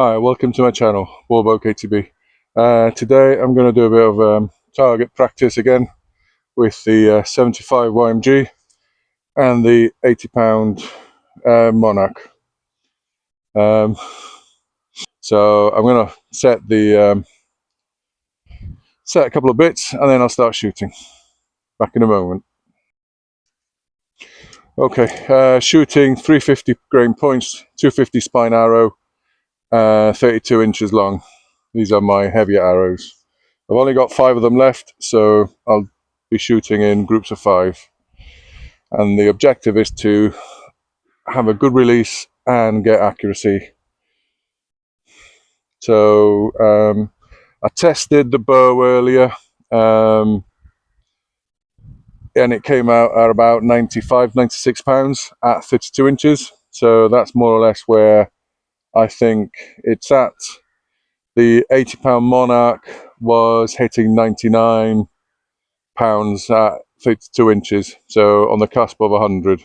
Hi, welcome to my channel, Warbo KTB. Today I'm going to do a bit of target practice again with the 75 YMG and the 80-pound Monarch. So I'm going to set a couple of bits and then I'll start shooting. Back in a moment. Okay, shooting 350 grain points, 250 spine arrow, 32 inches long. These are my heavier arrows. I've only got 5 of them left, so I'll be shooting in groups of 5. And the objective is to have a good release and get accuracy. So I tested the bow earlier, and it came out at about 96 pounds at 32 inches. So that's more or less where I think it's at. The 80-pound Monarch was hitting 99 pounds at 32 inches, so on the cusp of 100.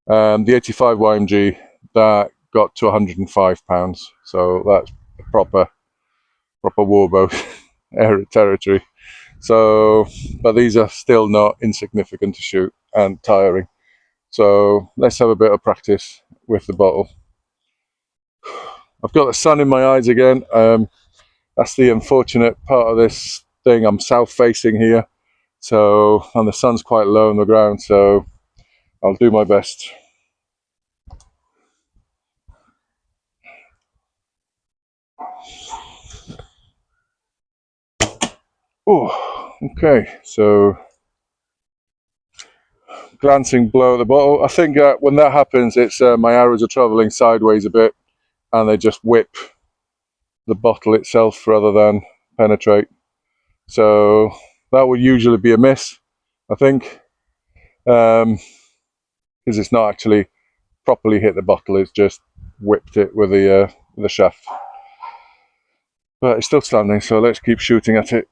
The 85 YMG, that got to 105 pounds, so that's proper warbow territory. So, but these are still not insignificant to shoot and tiring. So let's have a bit of practice with the bottle. I've got the sun in my eyes again. That's the unfortunate part of this thing. I'm south facing here, so, and the sun's quite low on the ground, so I'll do my best. Oh, okay, so glancing below the bottle. I think when that happens, it's my arrows are traveling sideways a bit and they just whip the bottle itself rather than penetrate. So that would usually be a miss, I think, because it's not actually properly hit the bottle, it's just whipped it with the shaft. But it's still standing, so let's keep shooting at it.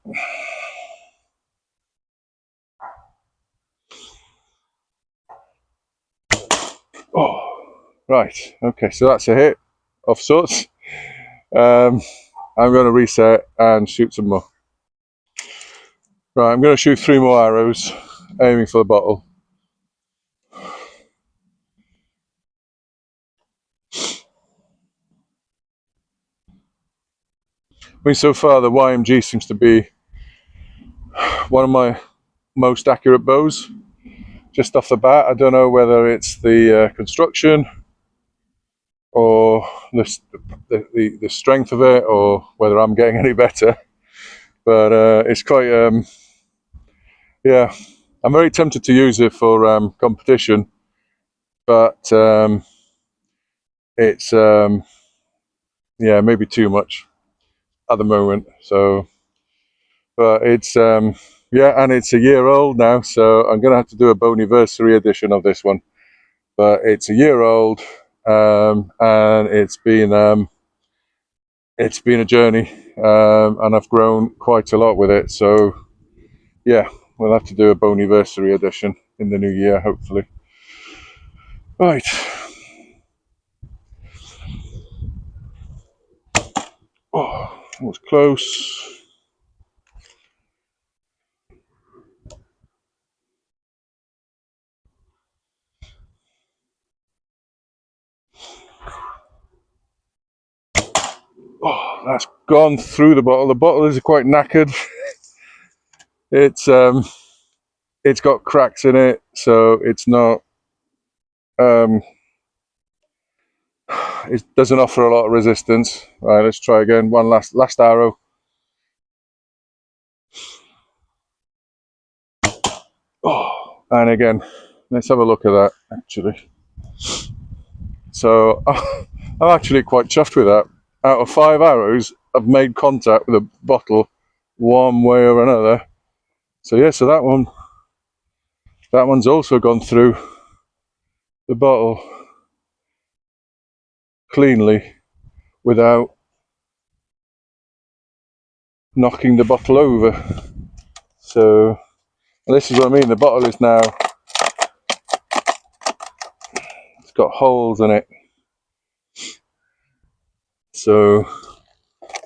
Oh, right, okay, so that's a hit of sorts. I'm going to reset and shoot some more. Right, I'm going to shoot 3 more arrows, aiming for the bottle. I mean, so far the YMG seems to be one of my most accurate bows. Just off the bat, I don't know whether it's the construction or the strength of it, or whether I'm getting any better. But it's quite, yeah. I'm very tempted to use it for competition, but it's yeah, maybe too much at the moment. So, but it's yeah, and it's a year old now, so I'm gonna have to do a boniversary edition of this one. But it's a year old, and it's been a journey, and I've grown quite a lot with it. So yeah, we'll have to do a boniversary edition in the new year, hopefully. Right. Oh, that was close. Oh, that's gone through the bottle. The bottle is quite knackered. It's got cracks in it, so it's not. It doesn't offer a lot of resistance. All right, let's try again. One last arrow. Oh, and again, let's have a look at that. Actually, so I'm actually quite chuffed with that. Out of 5 arrows, I've made contact with a bottle one way or another. So yeah, so that one's also gone through the bottle cleanly without knocking the bottle over. So this is what I mean. The bottle is now, it's got holes in it. So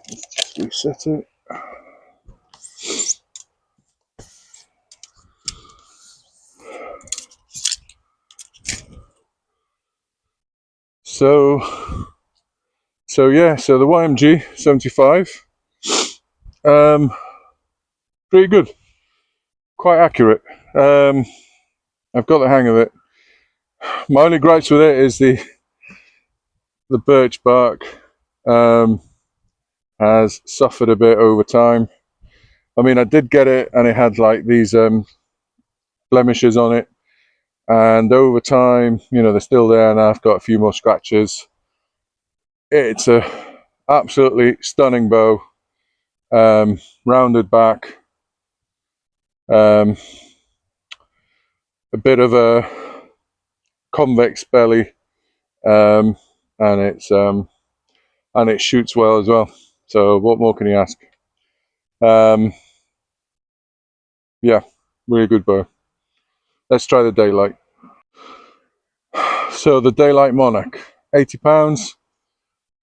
let's just reset it. So yeah, so the YMG 75, pretty good, quite accurate. I've got the hang of it. My only gripes with it is the birch bark has suffered a bit over time. I mean, I did get it and it had like these blemishes on it, and over time, you know, they're still there, and I've got a few more scratches. It's a absolutely stunning bow, rounded back, a bit of a convex belly, and it shoots well as well. So what more can you ask? Yeah, really good bow. Let's try the Daylite. So the Daylite Monarq, £80,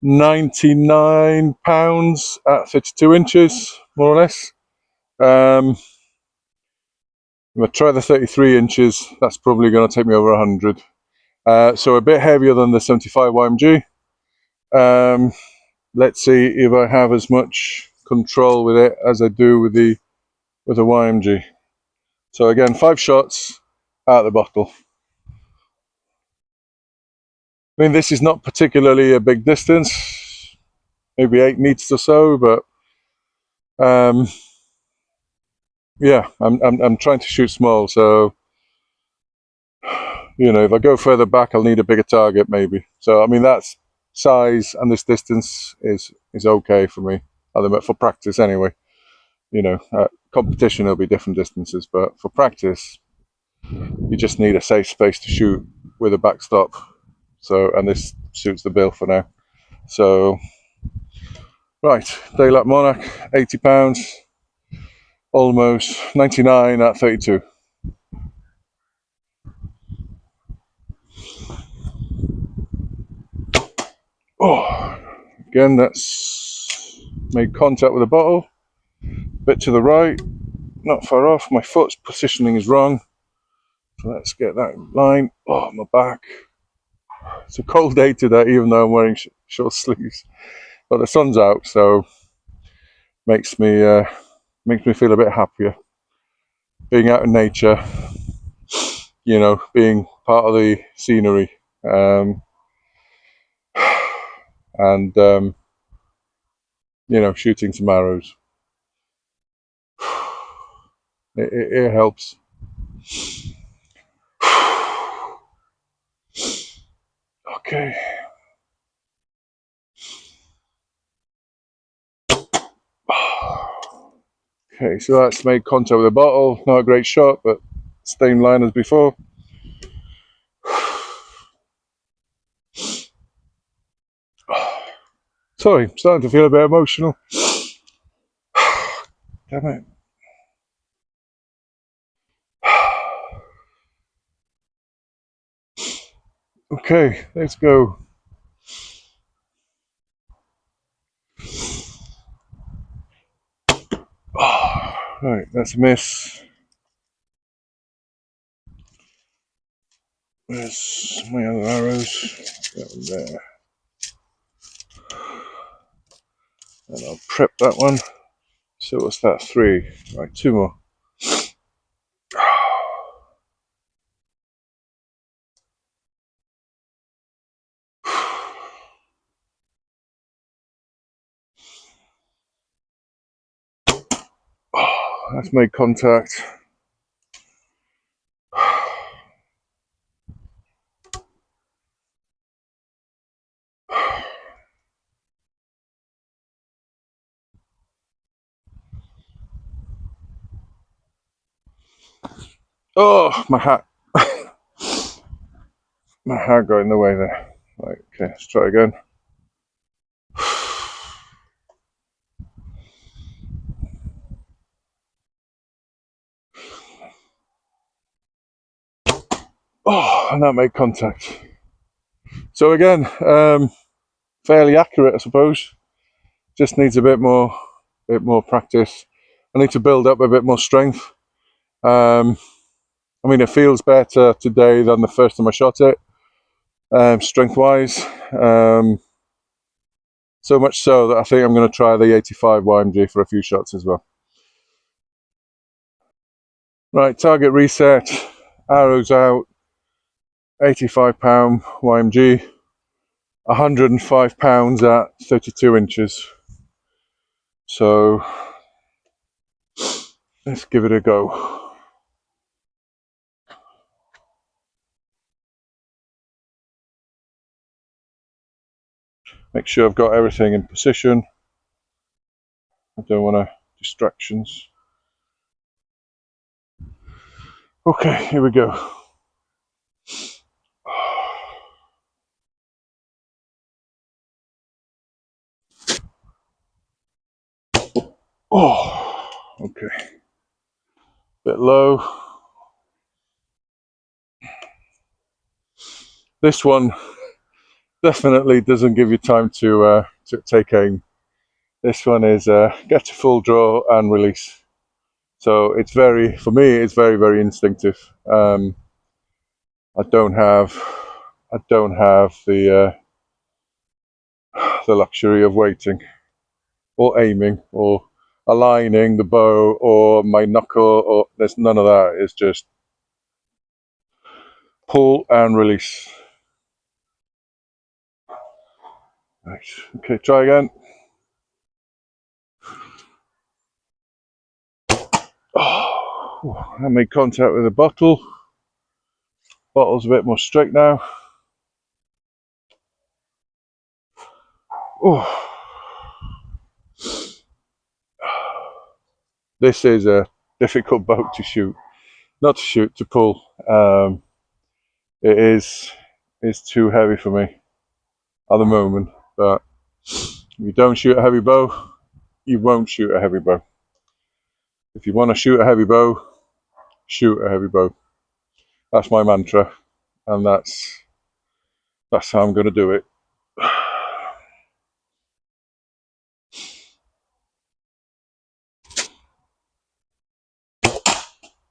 £99 at 32 inches, more or less. I'm going to try the 33 inches. That's probably going to take me over 100. So a bit heavier than the 75 YMG. Let's see if I have as much control with it as I do with the YMG. So again, 5 shots out of the bottle. I mean, this is not particularly a big distance, maybe 8 meters or so, but yeah, I'm trying to shoot small, so you know, if I go further back, I'll need a bigger target maybe. So I mean, that's size and this distance is okay for me, for practice anyway. You know, competition will be different distances, but for practice, you just need a safe space to shoot with a backstop. So, and this suits the bill for now. So, right, Daylite Monarq, £80, almost 99 at 32. Oh, again, that's made contact with the bottle. Bit to the right, not far off. My foot's positioning is wrong. So let's get that line. Oh, my back. It's a cold day today, even though I'm wearing short sleeves. But the sun's out, so makes me feel a bit happier. Being out in nature, you know, being part of the scenery, and you know, shooting some arrows. It helps. Okay. Okay, so that's made contact with the bottle. Not a great shot, but same line as before. Sorry, I'm starting to feel a bit emotional. Damn it. Okay, let's go. Right, that's a miss. Where's my other arrows? That one there. And I'll prep that one. So what's that? 3. Right, 2 more. Oh, that's made contact. Oh, my hat. My hat got in the way there. Right, okay, let's try again. Oh, and that made contact. So again, fairly accurate, I suppose. Just needs a bit more practice. I need to build up a bit more strength. I mean, it feels better today than the first time I shot it, strength-wise. So much so that I think I'm going to try the 85 YMG for a few shots as well. Right, target reset, arrows out, 85 pound YMG, 105 pounds at 32 inches. So let's give it a go. Make sure I've got everything in position. I don't want distractions. Okay, here we go. Oh, okay. Bit low. This one definitely doesn't give you time to take aim. This one is get to full draw and release. So it's very, for me, it's very, very instinctive. I don't have the luxury of waiting or aiming or aligning the bow or my knuckle, or there's none of that. It's just pull and release. Right. Okay, try again. Oh, I made contact with the bottle. Bottle's a bit more straight now. Oh. This is a difficult boat to shoot. Not to shoot, to pull. It is too heavy for me at the moment, but if you don't shoot a heavy bow, you won't shoot a heavy bow. If you want to shoot a heavy bow, shoot a heavy bow. That's my mantra, and that's how I'm going to do it.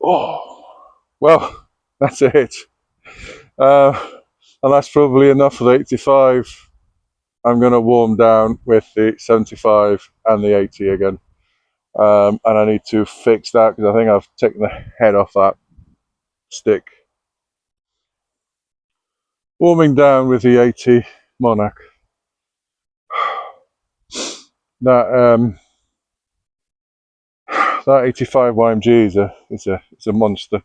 Oh, well, that's it. And that's probably enough for the 85. I'm going to warm down with the 75 and the 80 again. And I need to fix that because I think I've taken the head off that stick. Warming down with the 80 Monarq. That 85 YMG is a monster.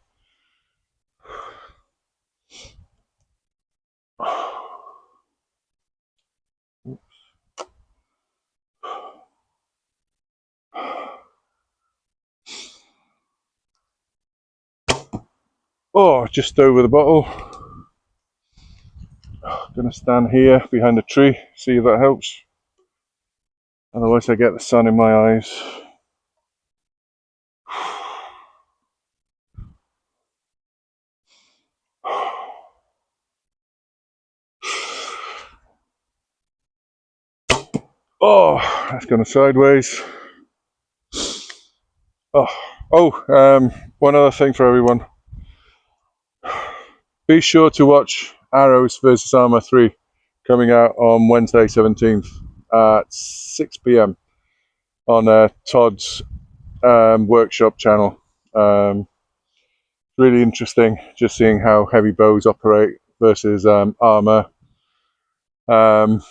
Oh, just over the bottle. Gonna stand here behind a tree, see if that helps. Otherwise I get the sun in my eyes. Oh, that's gone sideways. One other thing for everyone. Be sure to watch Arrows versus Armour 3 coming out on Wednesday 17th at 6 p.m. on Todd's workshop channel. Really interesting just seeing how heavy bows operate versus armour. And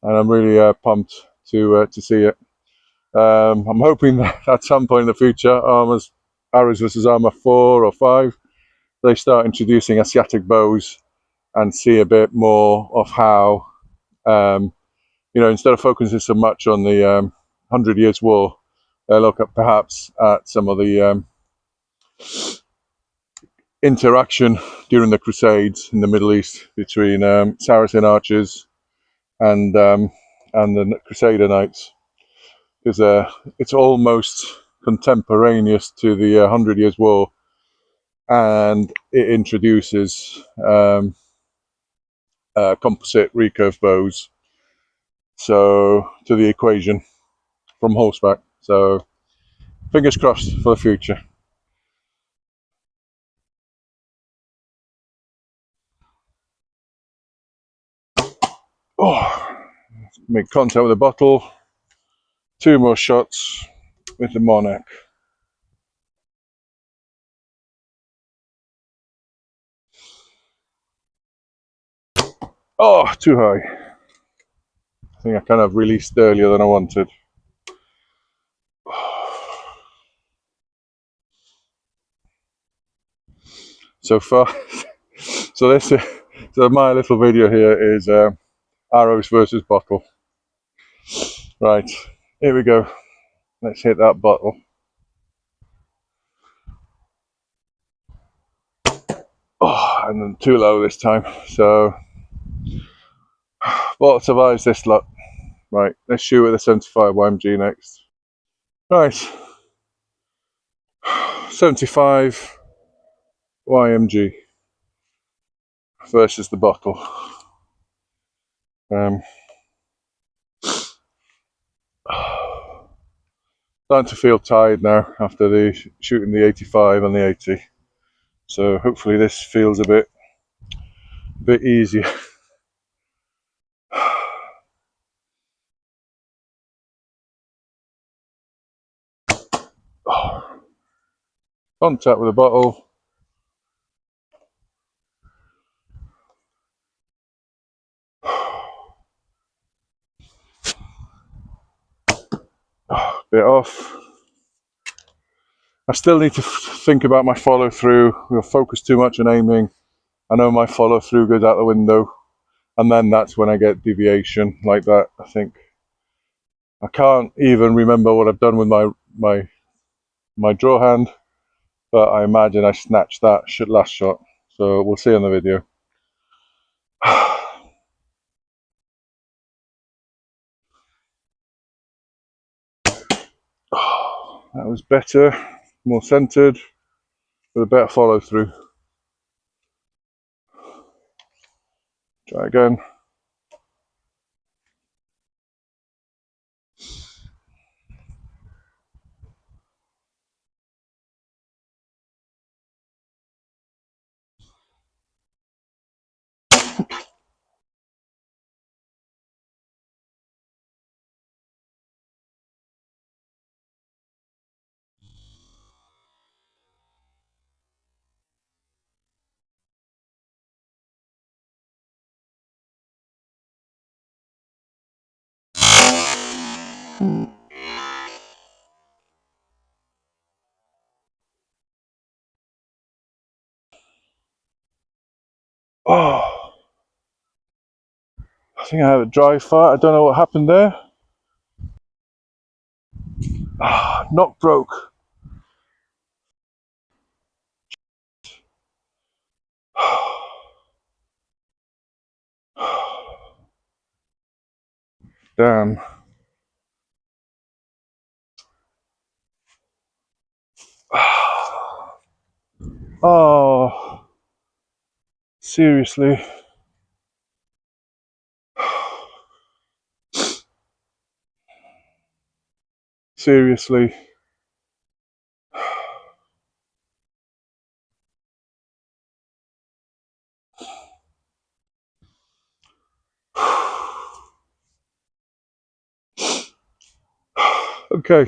I'm really pumped to see it. I'm hoping that at some point in the future, Arrows versus Armour 4 or 5, they start introducing Asiatic bows and see a bit more of how, instead of focusing so much on the 100 Years' War, they look at perhaps at some of the interaction during the Crusades in the Middle East between Saracen archers and the Crusader Knights. Because it's almost contemporaneous to the 100 Years' War, and it introduces composite recurve bows So to the equation from horseback. So fingers crossed for the future. Oh, make contact with the bottle. 2 more shots with the Monarq. Oh, too high. I think I kind of released earlier than I wanted. So far, so my little video here is arrows versus bottle. Right, here we go. Let's hit that bottle. Oh, and then too low this time. So, what survives this lot? Right, let's shoot with the 75 YMG next. Right, 75 YMG versus the bottle. Starting to feel tired now after shooting the 85 and the 80. So hopefully this feels a bit easier. Contact with the bottle. Bit off. I still need to think about my follow through. We'll focus too much on aiming. I know my follow through goes out the window, and then that's when I get deviation like that. I think I can't even remember what I've done with my draw hand, but I imagine I snatched that last shot. So we'll see on the video. That was better, more centered, with a better follow through. Try again. Oh, I think I have a dry fart. I don't know what happened there. Nock broke. Damn. Oh, seriously. Seriously. Okay.